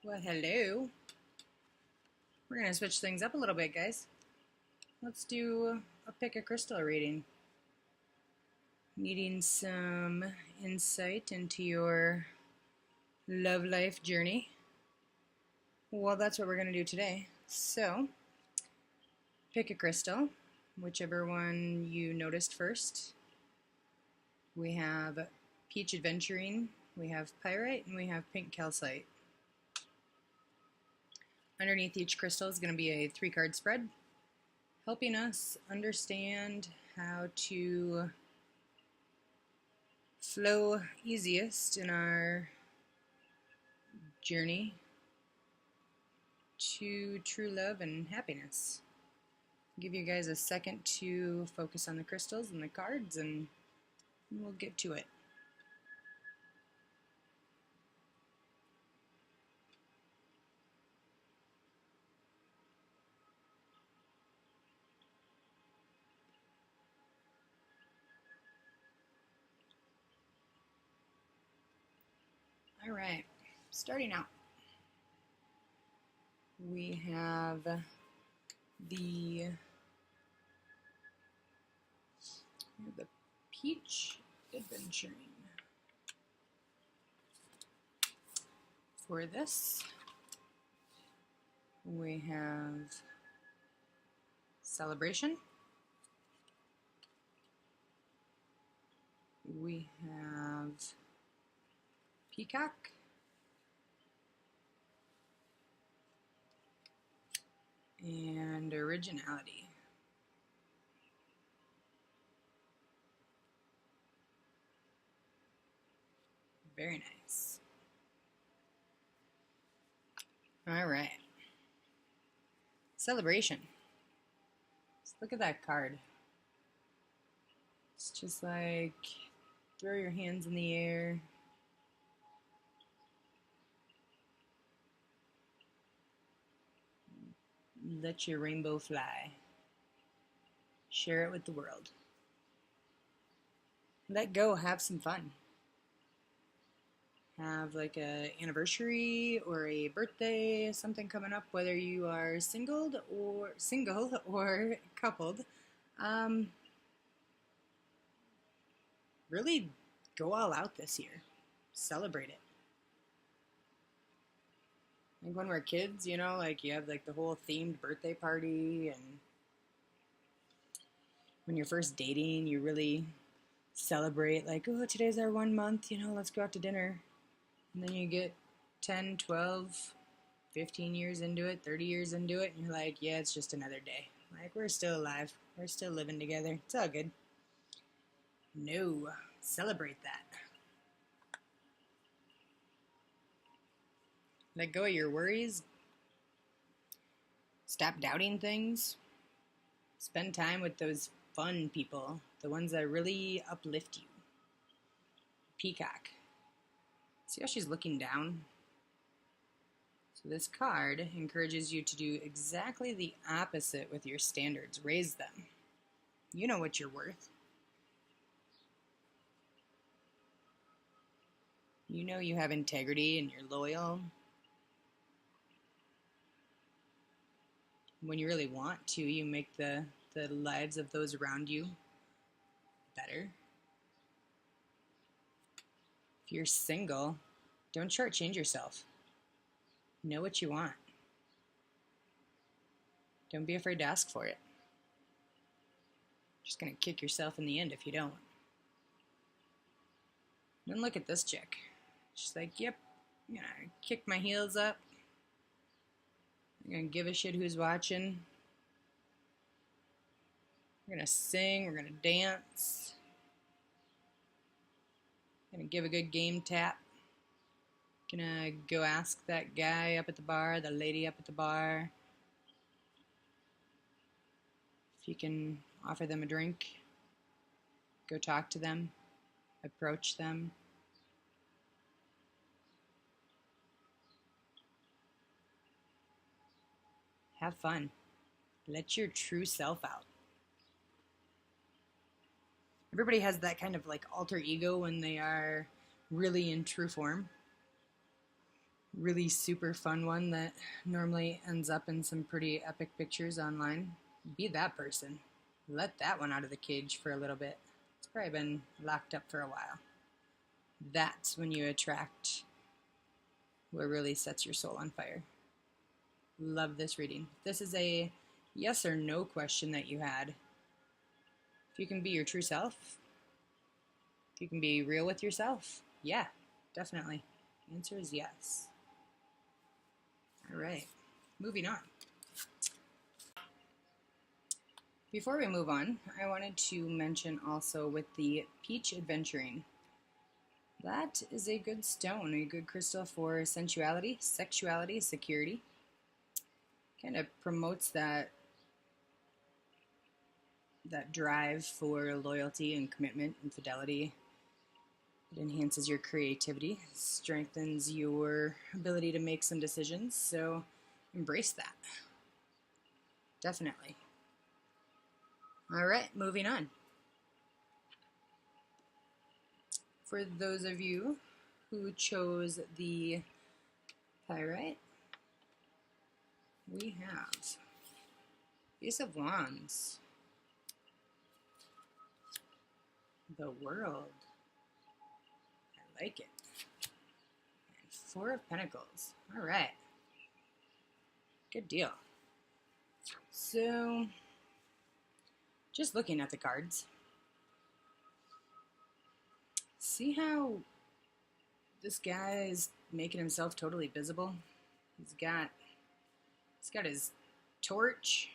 Well, hello. We're going to switch things up a little bit, guys. Let's do a pick a crystal reading. Needing some insight into your love life journey. Well, that's what we're going to do today. So, pick a crystal, whichever one you noticed first. We have peach Adventurine, we have Pyrite, and we have pink Calcite. Underneath each crystal is going to be a 3-card spread, helping us understand how to flow easiest in our journey to true love and happiness. I'll give you guys a second to focus on the crystals and the cards, and we'll get to it. All right, starting out, we have the peach Adventurine. For this, we have celebration. We have peacock. And originality. Very nice. All right. Celebration. Let's look at that card. It's just like throw your hands in the air. Let your rainbow fly. Share it with the world. Let go, have some fun. Have like a anniversary or a birthday, something coming up, whether you are single or coupled. Really go all out this year. Celebrate it. Like when we're kids, you know, like you have like the whole themed birthday party, and when you're first dating, you really celebrate like, oh, today's our 1 month, you know, let's go out to dinner. And then you get 10, 12, 15 years into it, 30 years into it, and you're like, yeah, it's just another day. Like, we're still alive. We're still living together. It's all good. No, celebrate that. Let go of your worries. Stop doubting things. Spend time with those fun people, the ones that really uplift you. Peacock. See how she's looking down? So this card encourages you to do exactly the opposite with your standards. Raise them. You know what you're worth. You know you have integrity and you're loyal. When you really want to, you make the lives of those around you better. If you're single, don't shortchange yourself. Know what you want. Don't be afraid to ask for it. You're just gonna kick yourself in the end if you don't. Then look at this chick. She's like, yep, I'm gonna kick my heels up. I'm gonna give a shit who's watching. We're gonna sing, we're gonna dance. Gonna give a good game tap. Gonna go ask that guy up at the bar, the lady up at the bar, if you can offer them a drink. Go talk to them. Approach them. Have fun. Let your true self out. Everybody has that kind of like alter ego when they are really in true form. really super fun one that normally ends up in some pretty epic pictures online. Be that person. Let that one out of the cage for a little bit. It's probably been locked up for a while. That's when you attract what really sets your soul on fire. Love this reading. This is a yes or no question that you had. If you can be your true self, if you can be real with yourself, yeah, definitely. The answer is yes. All right, moving on. Before we move on, I wanted to mention also with the Peach Adventurine. That is a good stone, a good crystal for sensuality, sexuality, security. Kind of promotes that drive for loyalty and commitment and fidelity. It enhances your creativity, strengthens your ability to make some decisions, so embrace that. Definitely. All right, moving on. For those of you who chose the Pyrite, we have Ace of Wands, the World, I like it, and Four of Pentacles. All right, good deal. So, just looking at the cards, see how this guy is making himself totally visible? He's got his torch.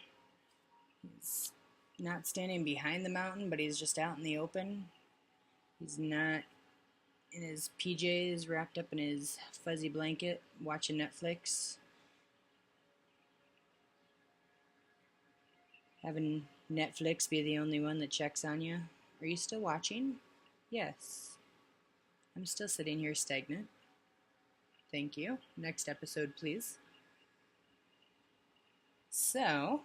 He's not standing behind the mountain, but he's just out in the open. He's not in his PJs, wrapped up in his fuzzy blanket, watching Netflix. Having Netflix be the only one that checks on you. Are you still watching? Yes. I'm still sitting here stagnant. Thank you. Next episode, please. So,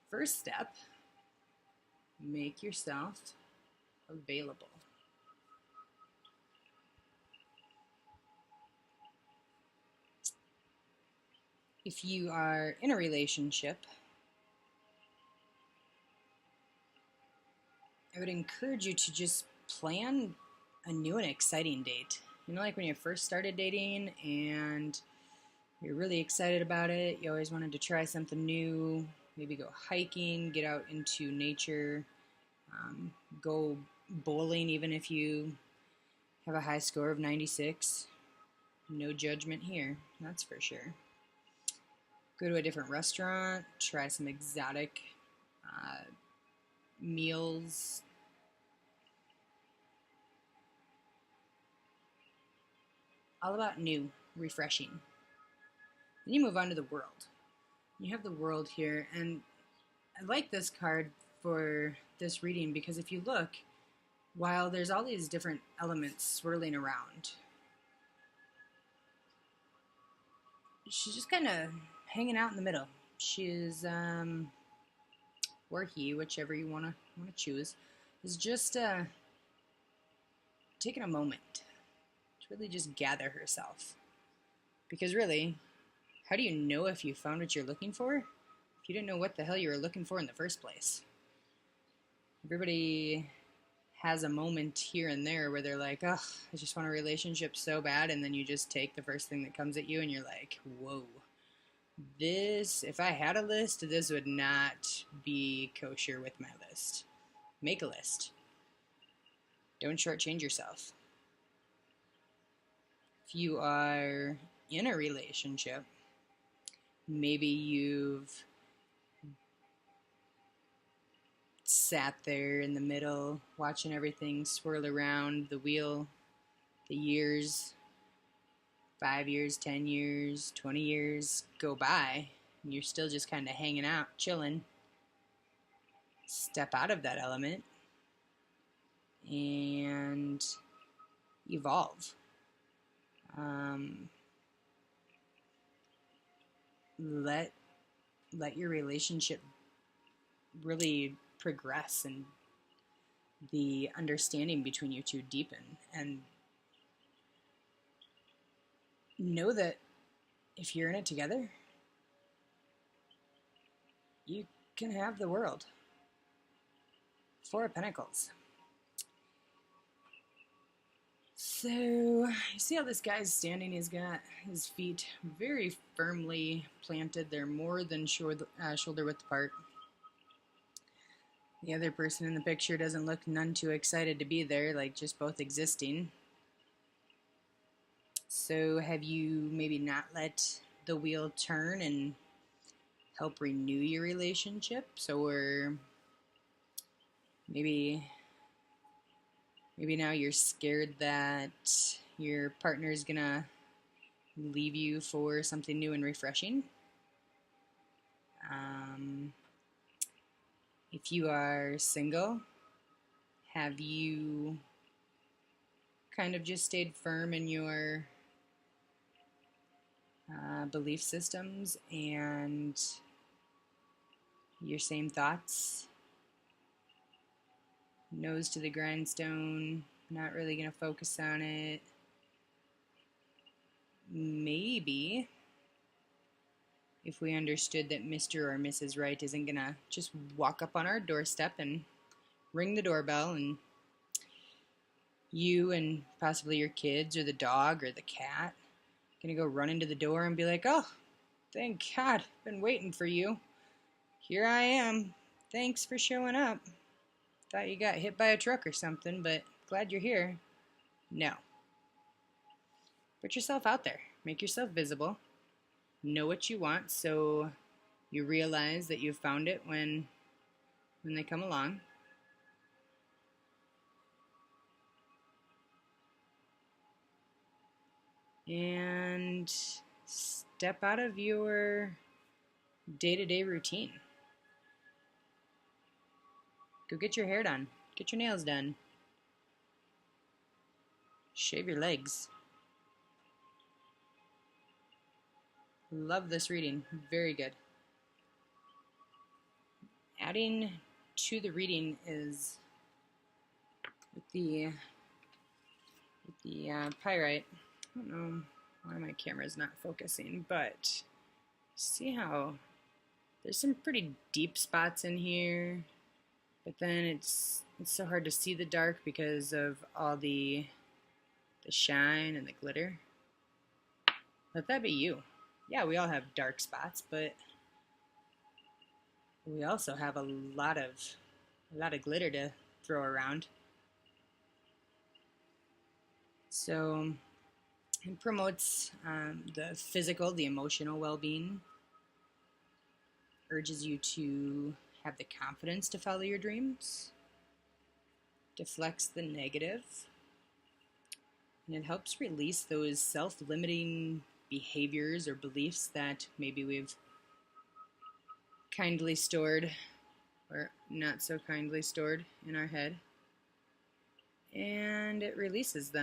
first step, make yourself available. If you are in a relationship, I would encourage you to just plan a new and exciting date. You know, like when you first started dating and you're really excited about it, you always wanted to try something new, maybe go hiking, get out into nature, go bowling even if you have a high score of 96. No judgment here, that's for sure. Go to a different restaurant, try some exotic meals. All about new, refreshing. Then you move on to the world. You have the world here, and I like this card for this reading because if you look, while there's all these different elements swirling around, she's just kind of hanging out in the middle. She's, or he, whichever you want to choose, is just taking a moment to really just gather herself. Because really, how do you know if you found what you're looking for if you didn't know what the hell you were looking for in the first place? Everybody has a moment here and there where they're like, oh, I just want a relationship so bad, and then you just take the first thing that comes at you and you're like, whoa, this, if I had a list, this would not be kosher with my list. Make a list. Don't shortchange yourself. If you are in a relationship, maybe you've sat there in the middle watching everything swirl around the wheel, the years, 5 years, 10 years, 20 years go by, and you're still just kind of hanging out, chilling. Step out of that element and evolve. Let your relationship really progress and the understanding between you two deepen, and know that if you're in it together, you can have the world. Four of Pentacles. So, you see how this guy's standing? He's got his feet very firmly planted. They're more than shoulder width apart. The other person in the picture doesn't look none too excited to be there, like just both existing. So have you maybe not let the wheel turn and help renew your relationships? Or maybe now you're scared that your partner's gonna leave you for something new and refreshing. If you are single, have you kind of just stayed firm in your belief systems and your same thoughts? Nose to the grindstone, not really going to focus on it. Maybe if we understood that Mr. or Mrs. Right isn't going to just walk up on our doorstep and ring the doorbell, and you and possibly your kids or the dog or the cat going to go run into the door and be like, oh, thank God, been waiting for you. Here I am. Thanks for showing up. Thought you got hit by a truck or something, but glad you're here. No. Put yourself out there. Make yourself visible. Know what you want so you realize that you've found it when they come along. And step out of your day-to-day routine. Go get your hair done. Get your nails done. Shave your legs. Love this reading. Very good. Adding to the reading is with the Pyrite. I don't know why my camera's not focusing, but see how there's some pretty deep spots in here, but then it's so hard to see the dark because of all the shine and the glitter. Let that be you. Yeah, we all have dark spots, but we also have a lot of glitter to throw around. So it promotes the physical, the emotional well-being, urges you to have the confidence to follow your dreams, deflects the negative, and it helps release those self-limiting behaviors or beliefs that maybe we've kindly stored or not so kindly stored in our head, and it releases them.